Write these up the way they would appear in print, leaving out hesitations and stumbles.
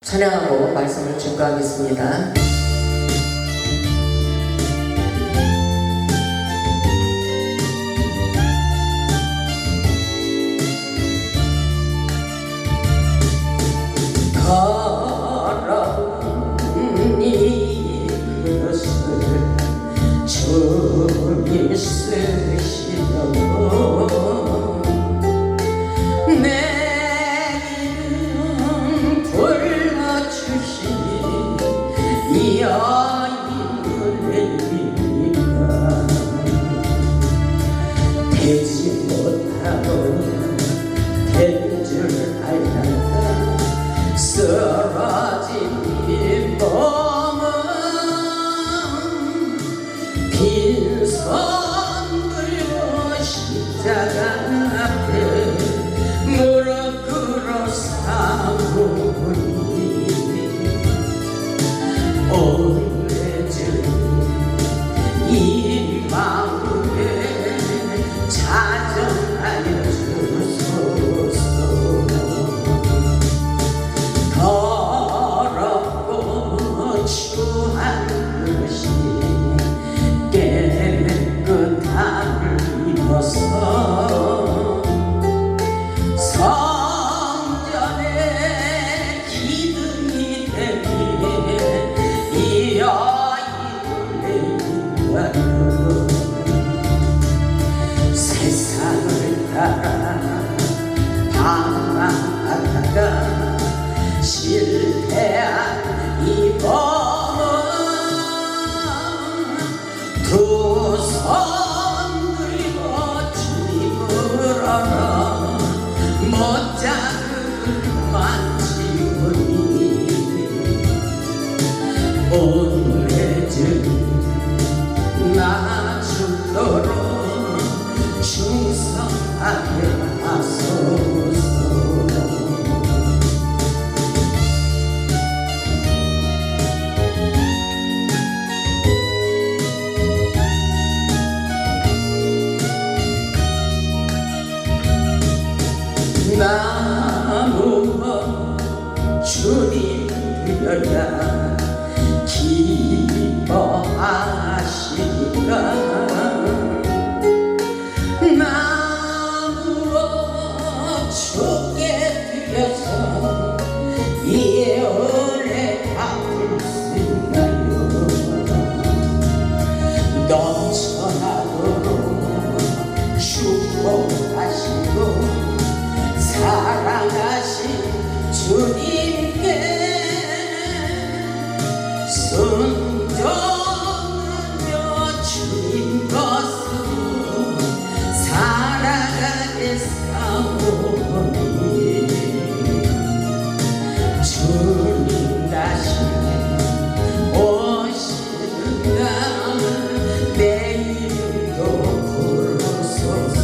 찬양하고 말씀을 증거하겠습니다. 가라니 그것을 주님 쓰시려고 내 이름 불러주신 이 아이들이니까 되지 못하고 된 줄 알란다. 쓰러진 이 몸은 빈손 들고 십자가 앞에 무릎 꿇어 사모니 오래전 이 마음에 자정하여 주소서. 더럽고 추한 것이 깨끗함을 입어서 성전의 기둥이 되기에 이 아이를 내린다요. 세상을 따라 방황하다가 실패한 이 몸은 두 손 들고 주님을 알아 못자국만 지우니 오래전 나 죽도록 충성하게 하소서. 나무와 주님 되어야 기뻐하시니까 나무와 주께 드려서 이 은혜 갚을 수 있나요. 넘쳐나도록 축복하시고 사랑하신 주님께 순종하며 주님 것으로 살아가겠사오니 주님 다시 오시는 날 내 이름도 부르소서.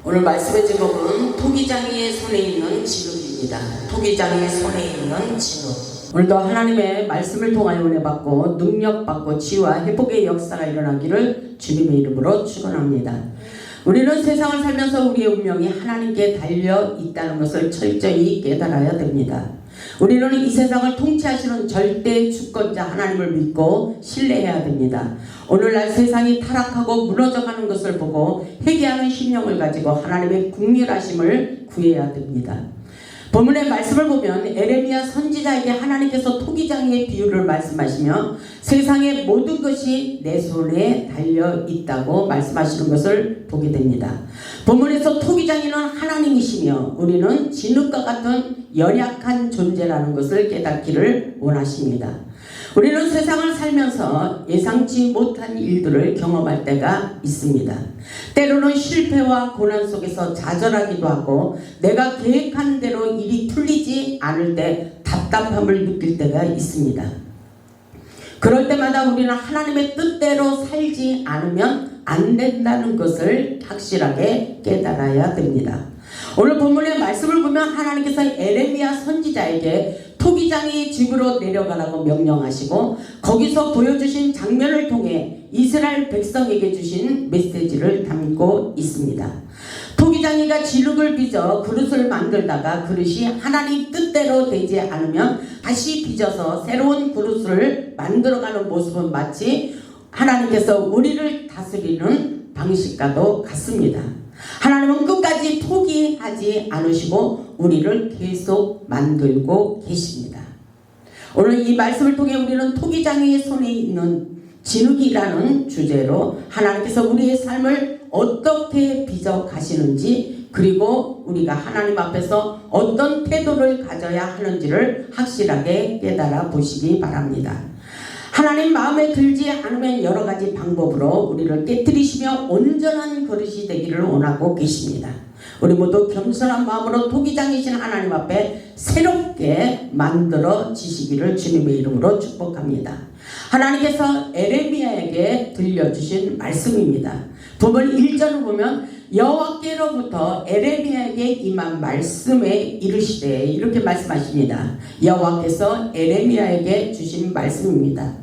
오늘 말씀의 제목은 토기장이의 손에 있는 진흙입니다. 토기장이의 손에 있는 진흙. 오늘도 하나님의 말씀을 통하여 은혜 받고 능력 받고 치유와 회복의 역사가 일어나기를 주님의 이름으로 축원합니다. 우리는 세상을 살면서 우리의 운명이 하나님께 달려 있다는 것을 철저히 깨달아야 됩니다. 우리는 이 세상을 통치하시는 절대 주권자 하나님을 믿고 신뢰해야 됩니다. 오늘날 세상이 타락하고 무너져가는 것을 보고 회개하는 심령을 가지고 하나님의 긍휼하심을 구해야 됩니다. 본문의 말씀을 보면 에레미야 선지자에게 하나님께서 토기장이의 비유를 말씀하시며 세상의 모든 것이 내 손에 달려 있다고 말씀하시는 것을 보게 됩니다. 본문에서 토기장이는 하나님이시며 우리는 진흙과 같은 연약한 존재라는 것을 깨닫기를 원하십니다. 우리는 세상을 살면서 예상치 못한 일들을 경험할 때가 있습니다. 때로는 실패와 고난 속에서 좌절하기도 하고 내가 계획한 대로 일이 풀리지 않을 때 답답함을 느낄 때가 있습니다. 그럴 때마다 우리는 하나님의 뜻대로 살지 않으면 안 된다는 것을 확실하게 깨달아야 됩니다. 오늘 본문의 말씀을 보면 하나님께서 에레미야 선지자에게 토기장이 집으로 내려가라고 명령하시고 거기서 보여주신 장면을 통해 이스라엘 백성에게 주신 메시지를 담고 있습니다. 토기장이가 진흙을 빚어 그릇을 만들다가 그릇이 하나님 뜻대로 되지 않으면 다시 빚어서 새로운 그릇을 만들어가는 모습은 마치 하나님께서 우리를 다스리는 방식과도 같습니다. 하나님은 끝까지 포기하지 않으시고 우리를 계속 만들고 계십니다. 오늘 이 말씀을 통해 우리는 토기장이의 손에 있는 진흙이라는 주제로 하나님께서 우리의 삶을 어떻게 빚어 가시는지, 그리고 우리가 하나님 앞에서 어떤 태도를 가져야 하는지를 확실하게 깨달아 보시기 바랍니다. 하나님 마음에 들지 않으면 여러 가지 방법으로 우리를 깨뜨리시며 온전한 그릇이 되기를 원하고 계십니다. 우리 모두 겸손한 마음으로 토기장이신 하나님 앞에 새롭게 만들어지시기를 주님의 이름으로 축복합니다. 하나님께서 에레미야에게 들려주신 말씀입니다. 본문 1절을 보면 여호와께로부터 에레미야에게 임한 말씀에 이르시되, 이렇게 말씀하십니다. 여호와께서 에레미야에게 주신 말씀입니다.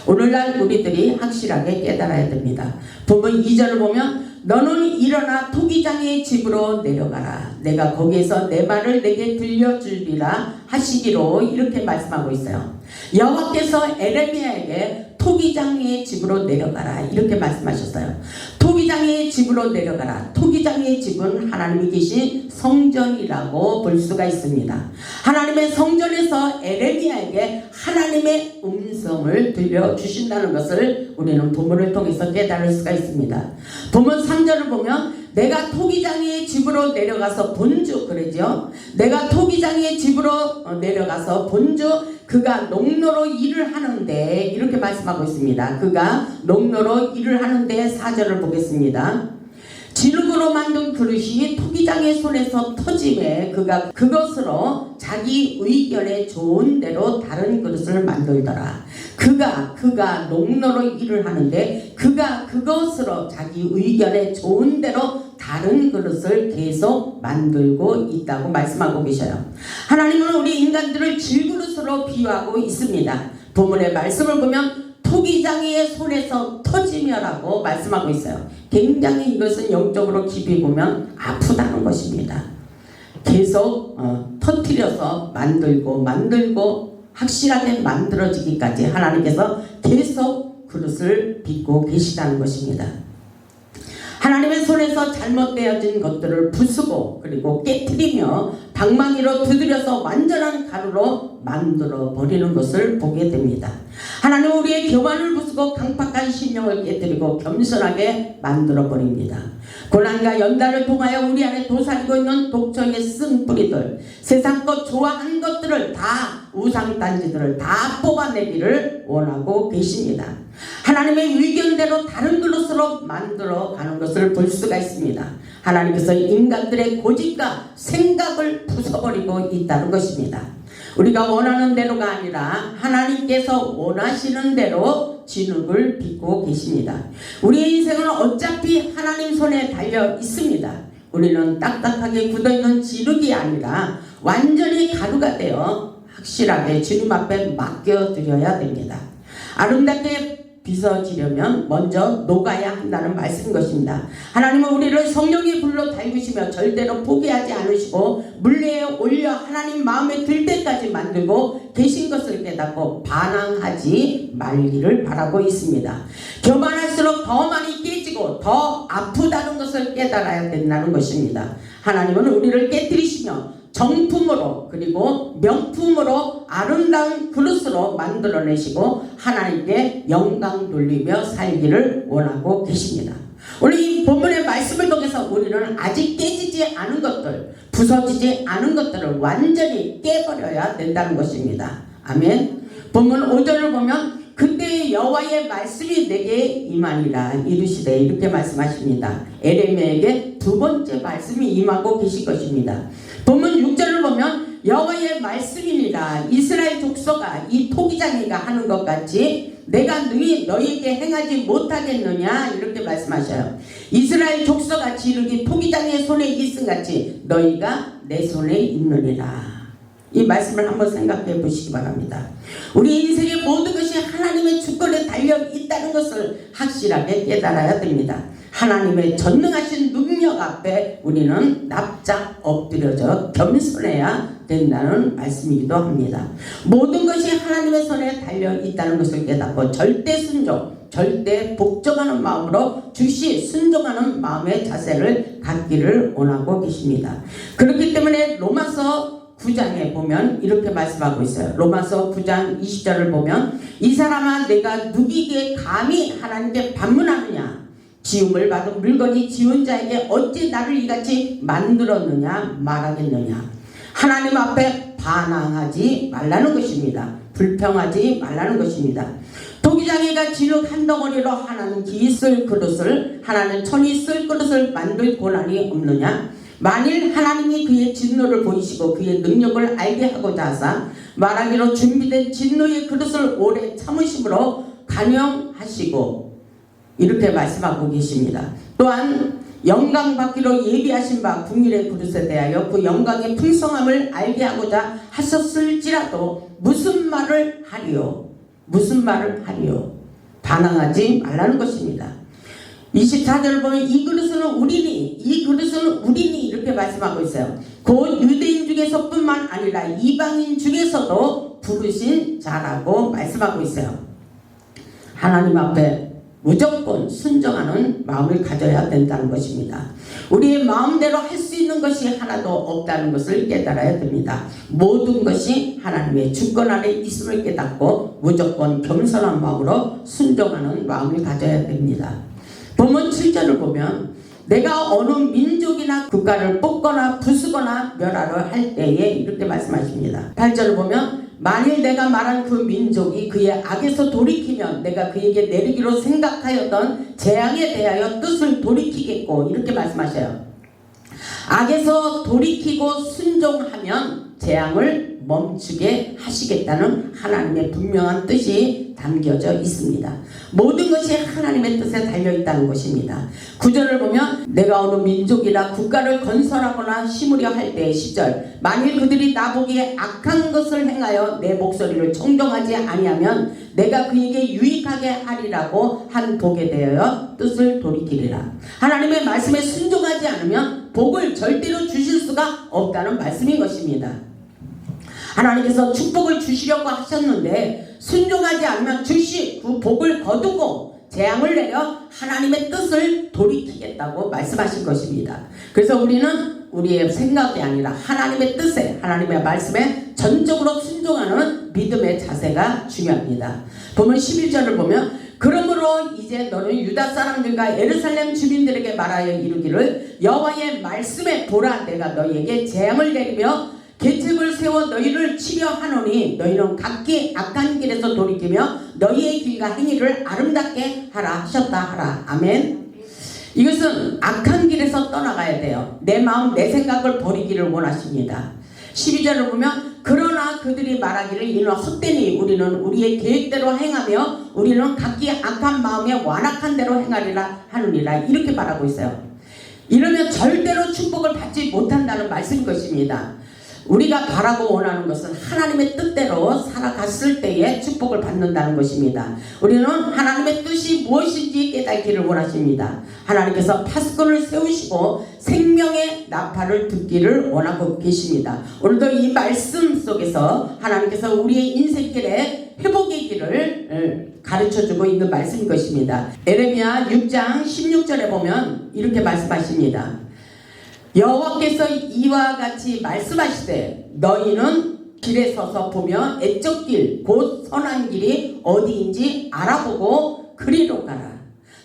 오늘날 우리들이 확실하게 깨달아야 됩니다. 본문 2절을 보면 너는 일어나 토기장의 집으로 내려가라. 내가 거기에서 내 말을 내게 들려주리라 하시기로, 이렇게 말씀하고 있어요. 여호와께서 에레미야에게 토기장의 집으로 내려가라, 이렇게 말씀하셨어요. 토기장의 집으로 내려가라. 토기장의 집은 하나님이 계신 성전이라고 볼 수가 있습니다. 하나님의 성전에서 에레미야에게 하나님의 음성을 들려주신다는 것을 우리는 본문을 통해서 깨달을 수가 있습니다. 본문 3절을 보면 내가 토기장의 집으로 내려가서 본주, 그러죠. 내가 토기장의 집으로 내려가서 본주, 그가 농로로 일을 하는데, 이렇게 말씀하고 있습니다. 그가 농로로 일을 하는데 4절을 보겠습니다. 진흙으로 만든 그릇이 토기장의 손에서 터짐에 그가 그것으로 자기 의견에 좋은 대로 다른 그릇을 만들더라. 그가 농로로 일을 하는데 그가 그것으로 자기 의견에 좋은 대로 다른 그릇을 계속 만들고 있다고 말씀하고 계셔요. 하나님은 우리 인간들을 질그릇으로 비유하고 있습니다. 본문의 말씀을 보면 토기장이의 손에서 터지며라고 말씀하고 있어요. 굉장히 이것은 영적으로 깊이 보면 아프다는 것입니다. 계속 터뜨려서 만들고 확실하게 만들어지기까지 하나님께서 계속 그릇을 빚고 계시다는 것입니다. 하나님의 손에서 잘못되어진 것들을 부수고 그리고 깨뜨리며 방망이로 두드려서 완전한 가루로 만들어 버리는 것을 보게 됩니다. 하나님은 우리의 교만을 부수고 강팍한 심령을 깨뜨리고 겸손하게 만들어 버립니다. 고난과 연단을 통하여 우리 안에 도사리고 있는 독성의 쓴 뿌리들, 세상껏 좋아하는 것들을 다, 우상단지들을 다 뽑아내기를 원하고 계십니다. 하나님의 의견대로 다른 그릇으로 만들어 가는 것을 볼 수가 있습니다. 하나님께서 인간들의 고집과 생각을 부숴버리고 있다는 것입니다. 우리가 원하는 대로가 아니라 하나님께서 원하시는 대로 진흙을 빚고 계십니다. 우리의 인생은 어차피 하나님 손에 달려 있습니다. 우리는 딱딱하게 굳어있는 진흙이 아니라 완전히 가루가 되어 확실하게 주님 앞에 맡겨드려야 됩니다. 아름답게 빚어지려면 먼저 녹아야 한다는 말씀인 것입니다. 하나님은 우리를 성령의 불로 달구시며 절대로 포기하지 않으시고 물레에 올려 하나님 마음에 들 때까지 만들고 계신 것을 깨닫고 반항하지 말기를 바라고 있습니다. 교만할수록 더 많이 깨지고 더 아프다는 것을 깨달아야 된다는 것입니다. 하나님은 우리를 깨뜨리시며 정품으로 그리고 명품으로 아름다운 그릇으로 만들어내시고 하나님께 영광 돌리며 살기를 원하고 계십니다. 오늘 이 본문의 말씀을 통해서 우리는 아직 깨지지 않은 것들, 부서지지 않은 것들을 완전히 깨버려야 된다는 것입니다. 아멘. 본문 5절을 보면 그때 여호와의 말씀이 내게 임하니라 이르시되, 이렇게 말씀하십니다. 에레미야에게 두 번째 말씀이 임하고 계실 것입니다. 본문 6절을 보면 여호와의 말씀이니라 이스라엘 족속아 이 토기장이가 하는 것 같이 내가 능히 너희에게 행하지 못하겠느냐, 이렇게 말씀하셔요. 이스라엘 족속아 진흙이 토기장의 손에 있음같이 너희가 내 손에 있느니라. 이 말씀을 한번 생각해 보시기 바랍니다. 우리 인생의 모든 것이 하나님의 주권에 달려 있다는 것을 확실하게 깨달아야 됩니다. 하나님의 전능하신 능력 앞에 우리는 납작 엎드려져 겸손해야 된다는 말씀이기도 합니다. 모든 것이 하나님의 손에 달려 있다는 것을 깨닫고 절대 순종, 절대 복종하는 마음으로 즉시 순종하는 마음의 자세를 갖기를 원하고 계십니다. 그렇기 때문에 로마서 9장에 보면 이렇게 말씀하고 있어요. 로마서 9장 20절을 보면 이 사람아 내가 누구에게 감히 하나님께 반문하느냐, 지음을 받은 물건이 지은 자에게 어찌 나를 이같이 만들었느냐 말하겠느냐. 하나님 앞에 반항하지 말라는 것입니다. 불평하지 말라는 것입니다. 도기장이가 진흙 한 덩어리로 하나는 기 쓸 그릇을, 하나는 천이 쓸 그릇을 만들 고난이 없느냐. 만일 하나님이 그의 진노를 보이시고 그의 능력을 알게 하고자 하사 말하기로 준비된 진노의 그릇을 오래 참으심으로 간영하시고, 이렇게 말씀하고 계십니다. 또한 영광 받기로 예비하신 바 국민의 그릇에 대하여 그 영광의 풍성함을 알게 하고자 하셨을지라도 무슨 말을 하리요? 무슨 말을 하리요? 반항하지 말라는 것입니다. 24절을 보면 이 그릇은 우리니, 이 그릇은 우리니 이렇게 말씀하고 있어요. 곧 유대인 중에서뿐만 아니라 이방인 중에서도 부르신 자라고 말씀하고 있어요. 하나님 앞에 무조건 순종하는 마음을 가져야 된다는 것입니다. 우리의 마음대로 할 수 있는 것이 하나도 없다는 것을 깨달아야 됩니다. 모든 것이 하나님의 주권 아래 있음을 깨닫고 무조건 겸손한 마음으로 순종하는 마음을 가져야 됩니다. 본문 7절을 보면 내가 어느 민족이나 국가를 뽑거나 부수거나 멸하려 할 때에 이렇게 말씀하십니다. 8절을 보면 만일 내가 말한 그 민족이 그의 악에서 돌이키면 내가 그에게 내리기로 생각하였던 재앙에 대하여 뜻을 돌이키겠고, 이렇게 말씀하셔요. 악에서 돌이키고 순종하면 재앙을 멈추게 하시겠다는 하나님의 분명한 뜻이 담겨져 있습니다. 모든 것이 하나님의 뜻에 달려있다는 것입니다. 9절을 보면 내가 어느 민족이나 국가를 건설하거나 심으려 할 때의 시절, 만일 그들이 나보기에 악한 것을 행하여 내 목소리를 청종하지 아니하면 내가 그에게 유익하게 하리라고 한 복에 대하여 뜻을 돌이키리라. 하나님의 말씀에 순종하지 않으면 복을 절대로 주실 수가 없다는 말씀인 것입니다. 하나님께서 축복을 주시려고 하셨는데 순종하지 않으면 즉시 그 복을 거두고 재앙을 내려 하나님의 뜻을 돌이키겠다고 말씀하신 것입니다. 그래서 우리는 우리의 생각이 아니라 하나님의 뜻에, 하나님의 말씀에 전적으로 순종하는 믿음의 자세가 중요합니다. 보면 11절을 보면 그러므로 이제 너는 유다 사람들과 예루살렘 주민들에게 말하여 이르기를 여호와의 말씀에 보라, 내가 너희에게 재앙을 내리며 계책을 세워 너희를 치려 하노니 너희는 각기 악한 길에서 돌이키며 너희의 길과 행위를 아름답게 하라 하셨다 하라. 아멘. 이것은 악한 길에서 떠나가야 돼요. 내 마음 내 생각을 버리기를 원하십니다. 12절을 보면 그러나 그들이 말하기를 이는 헛되니 우리는 우리의 계획대로 행하며 우리는 각기 악한 마음에 완악한 대로 행하리라 하느니라, 이렇게 말하고 있어요. 이러면 절대로 축복을 받지 못한다는 말씀인 것입니다. 우리가 바라고 원하는 것은 하나님의 뜻대로 살아갔을 때에 축복을 받는다는 것입니다. 우리는 하나님의 뜻이 무엇인지 깨닫기를 원하십니다. 하나님께서 파수꾼을 세우시고 생명의 나팔을 듣기를 원하고 계십니다. 오늘도 이 말씀 속에서 하나님께서 우리의 인생길에 회복의 길을 가르쳐주고 있는 말씀인 것입니다. 에레미야 6장 16절에 보면 이렇게 말씀하십니다. 여호와께서 이와 같이 말씀하시되 너희는 길에 서서 보며 애적 길 곧 선한 길이 어디인지 알아보고 그리로 가라.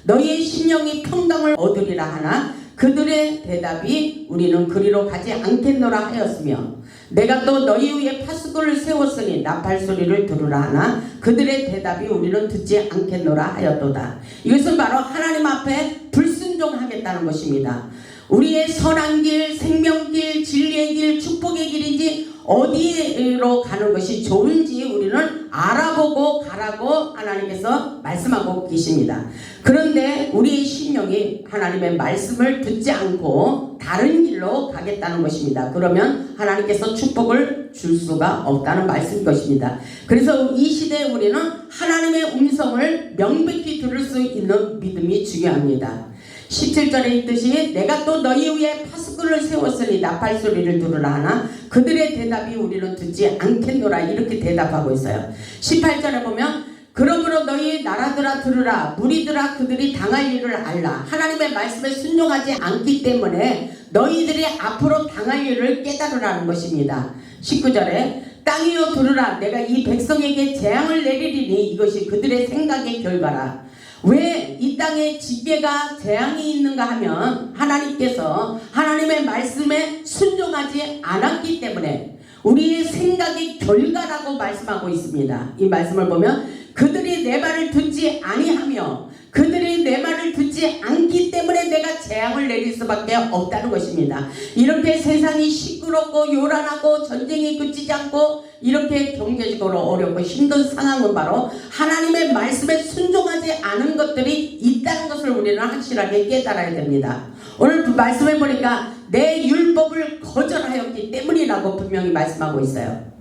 너희의 심령이 평강을 얻으리라 하나 그들의 대답이 우리는 그리로 가지 않겠노라 하였으며 내가 또 너희 위에 파수꾼을 세웠으니 나팔 소리를 들으라 하나 그들의 대답이 우리는 듣지 않겠노라 하였도다. 이것은 바로 하나님 앞에 불순종하겠다는 것입니다. 우리의 선한 길, 생명길, 진리의 길, 축복의 길인지 어디로 가는 것이 좋은지 우리는 알아보고 가라고 하나님께서 말씀하고 계십니다. 그런데 우리의 심령이 하나님의 말씀을 듣지 않고 다른 길로 가겠다는 것입니다. 그러면 하나님께서 축복을 줄 수가 없다는 말씀인 것입니다. 그래서 이 시대에 우리는 하나님의 음성을 명백히 들을 수 있는 믿음이 중요합니다. 17절에 있듯이 내가 또 너희 위에 파수꾼을 세웠으니 나팔 소리를 들으라 하나 그들의 대답이 우리는 듣지 않겠노라 이렇게 대답하고 있어요. 18절에 보면 그러므로 너희 나라들아 들으라 무리들아 그들이 당할 일을 알라 하나님의 말씀에 순종하지 않기 때문에 너희들이 앞으로 당할 일을 깨달으라는 것입니다. 19절에 땅이여 들으라 내가 이 백성에게 재앙을 내리리니 이것이 그들의 생각의 결과라. 왜 이 땅에 지배가 재앙이 있는가 하면 하나님께서 하나님의 말씀에 순종하지 않았기 때문에 우리의 생각의 결과라고 말씀하고 있습니다. 이 말씀을 보면 그들이 내 말을 듣지 아니하며 그들이 내 말을 듣지 않기 때문에 내가 재앙을 내릴 수밖에 없다는 것입니다. 이렇게 세상이 시끄럽고 요란하고 전쟁이 그치지 않고 이렇게 경제적으로 어렵고 힘든 상황은 바로 하나님의 말씀에 순종하지 않은 것들이 있다는 것을 우리는 확실하게 깨달아야 됩니다. 오늘 말씀해 보니까 내 율법을 거절하였기 때문이라고 분명히 말씀하고 있어요.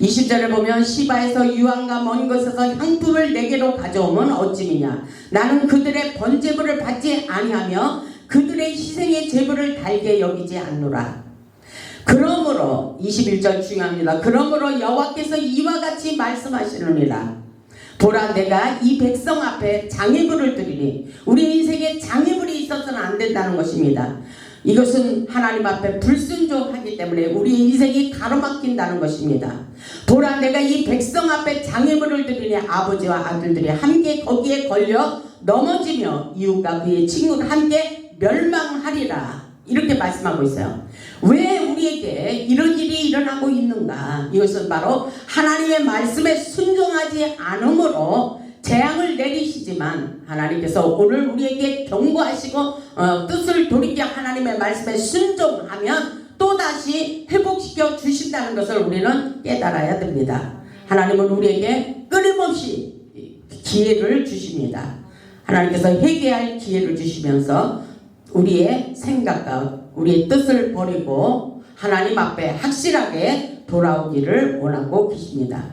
20절에 보면 시바에서 유황과 먼 곳에서 향품을 내게로 가져오면 어찌미냐 나는 그들의 번제물을 받지 아니하며 그들의 희생의 제물을 달게 여기지 않노라. 그러므로 21절 중요합니다. 그러므로 여호와께서 이와 같이 말씀하시느니라 보라 내가 이 백성 앞에 장애물을 드리니 우리 인생에 장애물이 있어서는 안 된다는 것입니다. 이것은 하나님 앞에 불순종하기 때문에 우리 인생이 가로막힌다는 것입니다. 보라 내가 이 백성 앞에 장애물을 드리니 아버지와 아들들이 함께 거기에 걸려 넘어지며 이웃과 그의 친구가 함께 멸망하리라 이렇게 말씀하고 있어요. 왜 우리에게 이런 일이 일어나고 있는가? 이것은 바로 하나님의 말씀에 순종하지 않으므로 재앙을 내리시지만 하나님께서 오늘 우리에게 경고하시고 뜻을 돌이켜 하나님의 말씀에 순종하면 또다시 회복시켜 주신다는 것을 우리는 깨달아야 됩니다. 하나님은 우리에게 끊임없이 기회를 주십니다. 하나님께서 회개할 기회를 주시면서 우리의 생각과 우리의 뜻을 버리고 하나님 앞에 확실하게 돌아오기를 원하고 계십니다.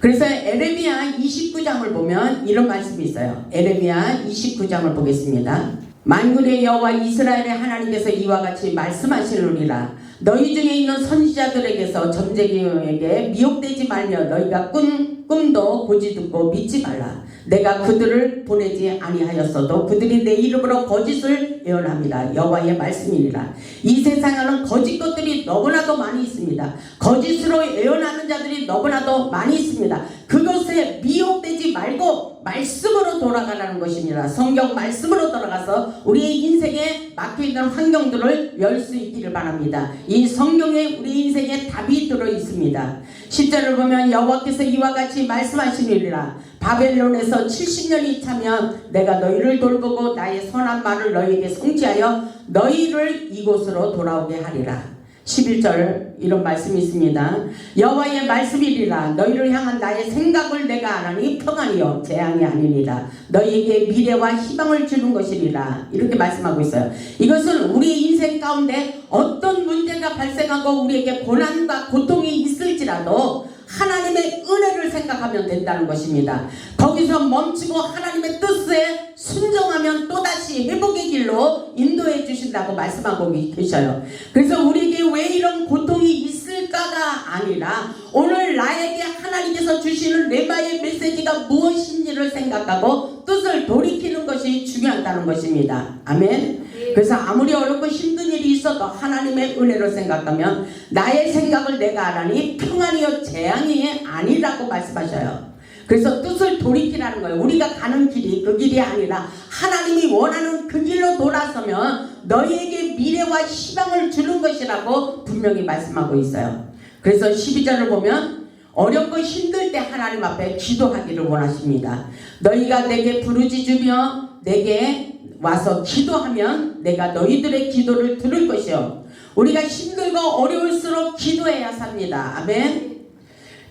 그래서 에레미야 29장을 보면 이런 말씀이 있어요. 에레미야 29장을 보겠습니다. 만군의 여호와 이스라엘의 하나님께서 이와 같이 말씀하시느니라 너희 중에 있는 선지자들에게서 점쟁이에게 미혹되지 말며 너희가 꿈도 고지 듣고 믿지 말라. 내가 그들을 보내지 아니하였어도 그들이 내 이름으로 거짓을 예언합니다. 여호와의 말씀이니라. 이 세상에는 거짓 것들이 너무나도 많이 있습니다. 거짓으로 예언하는 자들이 너무나도 많이 있습니다. 그것에 미혹되지 말고 말씀으로 돌아가라는 것입니다. 성경 말씀으로 돌아가서 우리의 인생에 막혀있는 환경들을 열 수 있기를 바랍니다. 이 성경에 우리 인생에 답이 들어 있습니다. 10절을 보면 여호와께서 이와 같이 말씀하시느니라 바벨론에서 70년이 차면 내가 너희를 돌보고 나의 선한 말을 너희에게 성취하여 너희를 이곳으로 돌아오게 하리라. 11절 이런 말씀이 있습니다. 여호와의 말씀이리라 너희를 향한 나의 생각을 내가 아나니 평안이요 재앙이 아니니라 너희에게 미래와 희망을 주는 것이리라 이렇게 말씀하고 있어요. 이것은 우리 인생 가운데 어떤 문제가 발생하고 우리에게 고난과 고통이 있을지라도 하나님의 은혜를 생각하면 된다는 것입니다. 거기서 멈추고 하나님의 뜻에 순종하면 또다시 회복의 길로 인도해 주신다고 말씀하고 계셔요. 그래서 우리에게 왜 이런 고통이 있을까가 아니라 오늘 나에게 하나님께서 주시는 레마의 메시지가 무엇인지를 생각하고 뜻을 돌이키는 것이 중요하다는 것입니다. 아멘. 그래서 아무리 어렵고 힘든 일이 있어도 하나님의 은혜를 생각하면 나의 생각을 내가 알아니 평안이요 재앙이 아니라고 말씀하셔요. 그래서 뜻을 돌이키라는 거예요. 우리가 가는 길이 그 길이 아니라 하나님이 원하는 그 길로 돌아서면 너희에게 미래와 희망을 주는 것이라고 분명히 말씀하고 있어요. 그래서 12절을 보면 어렵고 힘들 때 하나님 앞에 기도하기를 원하십니다. 너희가 내게 부르짖으며 내게 와서 기도하면 내가 너희들의 기도를 들을 것이요 우리가 힘들고 어려울수록 기도해야 삽니다. 아멘.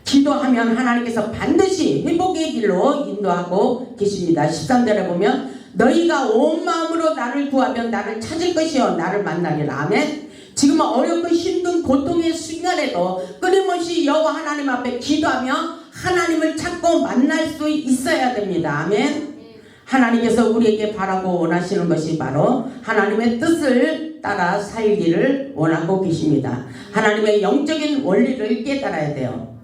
기도하면 하나님께서 반드시 회복의 길로 인도하고 계십니다. 13절에 보면 너희가 온 마음으로 나를 구하면 나를 찾을 것이요 나를 만나리라. 아멘. 지금 어렵고 힘든 고통의 순간에도 끊임없이 여호와 하나님 앞에 기도하며 하나님을 찾고 만날 수 있어야 됩니다. 아멘. 하나님께서 우리에게 바라고 원하시는 것이 바로 하나님의 뜻을 따라 살기를 원하고 계십니다. 하나님의 영적인 원리를 깨달아야 돼요.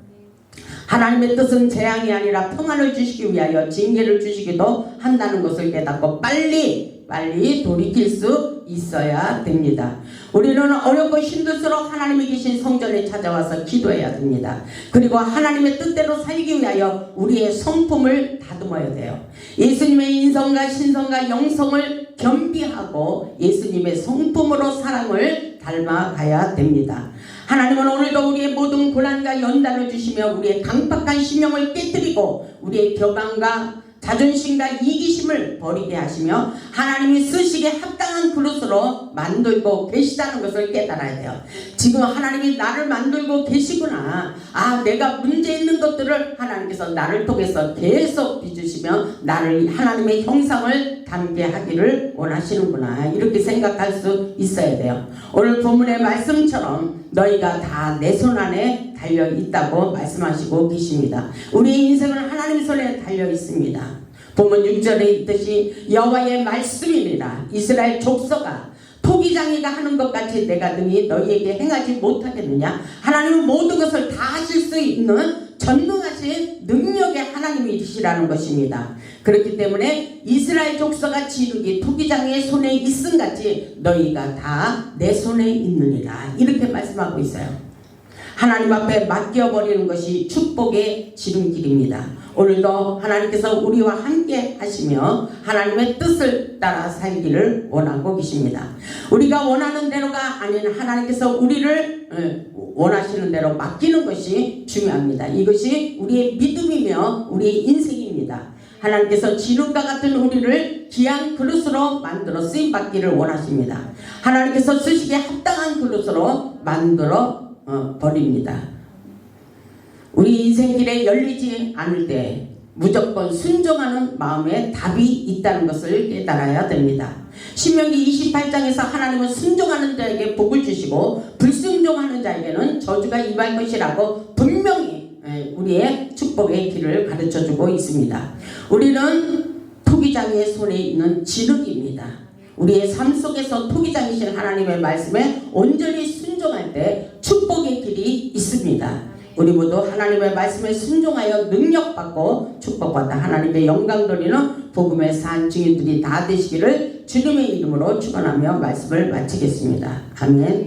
하나님의 뜻은 재앙이 아니라 평안을 주시기 위하여 징계를 주시기도 한다는 것을 깨닫고 빨리 돌이킬 수 있어야 됩니다. 우리는 어렵고 힘들수록 하나님이 계신 성전에 찾아와서 기도해야 됩니다. 그리고 하나님의 뜻대로 살기 위하여 우리의 성품을 다듬어야 돼요. 예수님의 인성과 신성과 영성을 겸비하고 예수님의 성품으로 사랑을 닮아가야 됩니다. 하나님은 오늘도 우리의 모든 고난과 연단을 주시며 우리의 강팍한 심령을 깨뜨리고 우리의 교만과 자존심과 이기심을 버리게 하시며 하나님이 쓰시기에 합당한 그릇으로 만들고 계시다는 것을 깨달아야 돼요. 지금 하나님이 나를 만들고 계시구나. 내가 문제 있는 것들을 하나님께서 나를 통해서 계속 빚으시며 나를 하나님의 형상을 담게 하기를 원하시는구나. 이렇게 생각할 수 있어야 돼요. 오늘 본문의 말씀처럼 너희가 다 내 손 안에 달려 있다고 말씀하시고 계십니다. 우리의 인생은 하나님 손에 달려 있습니다. 본문 6절에 있듯이 여호와의 말씀이니라. 이스라엘 족속아 토기장이가 하는 것 같이 내가 능히 너희에게 행하지 못하겠느냐. 하나님은 모든 것을 다 하실 수 있는 전능하신 능력의 하나님이시라는 것입니다. 그렇기 때문에 이스라엘 족속아 지르기 토기장의 손에 있음 같이 너희가 다 내 손에 있느니라. 이렇게 말씀하고 있어요. 하나님 앞에 맡겨버리는 것이 축복의 지름길입니다. 오늘도 하나님께서 우리와 함께 하시며 하나님의 뜻을 따라 살기를 원하고 계십니다. 우리가 원하는 대로가 아닌 하나님께서 우리를 원하시는 대로 맡기는 것이 중요합니다. 이것이 우리의 믿음이며 우리의 인생입니다. 하나님께서 지름과 같은 우리를 귀한 그릇으로 만들어 쓰임받기를 원하십니다. 하나님께서 쓰시기에 합당한 그릇으로 만들어 버립니다. 우리 인생길에 열리지 않을 때 무조건 순종하는 마음에 답이 있다는 것을 깨달아야 됩니다. 신명기 28장에서 하나님은 순종하는 자에게 복을 주시고 불순종하는 자에게는 저주가 임할 것이라고 분명히 우리의 축복의 길을 가르쳐주고 있습니다. 우리는 토기장의 손에 있는 진흙입니다. 우리의 삶 속에서 토기장이신 하나님의 말씀에 온전히 순종할 때 축복의 길이 있습니다. 우리 모두 하나님의 말씀에 순종하여 능력받고 축복받아 하나님의 영광 돌리는 복음의 산 증인들이 다 되시기를 주님의 이름으로 축원하며 말씀을 마치겠습니다. 아멘.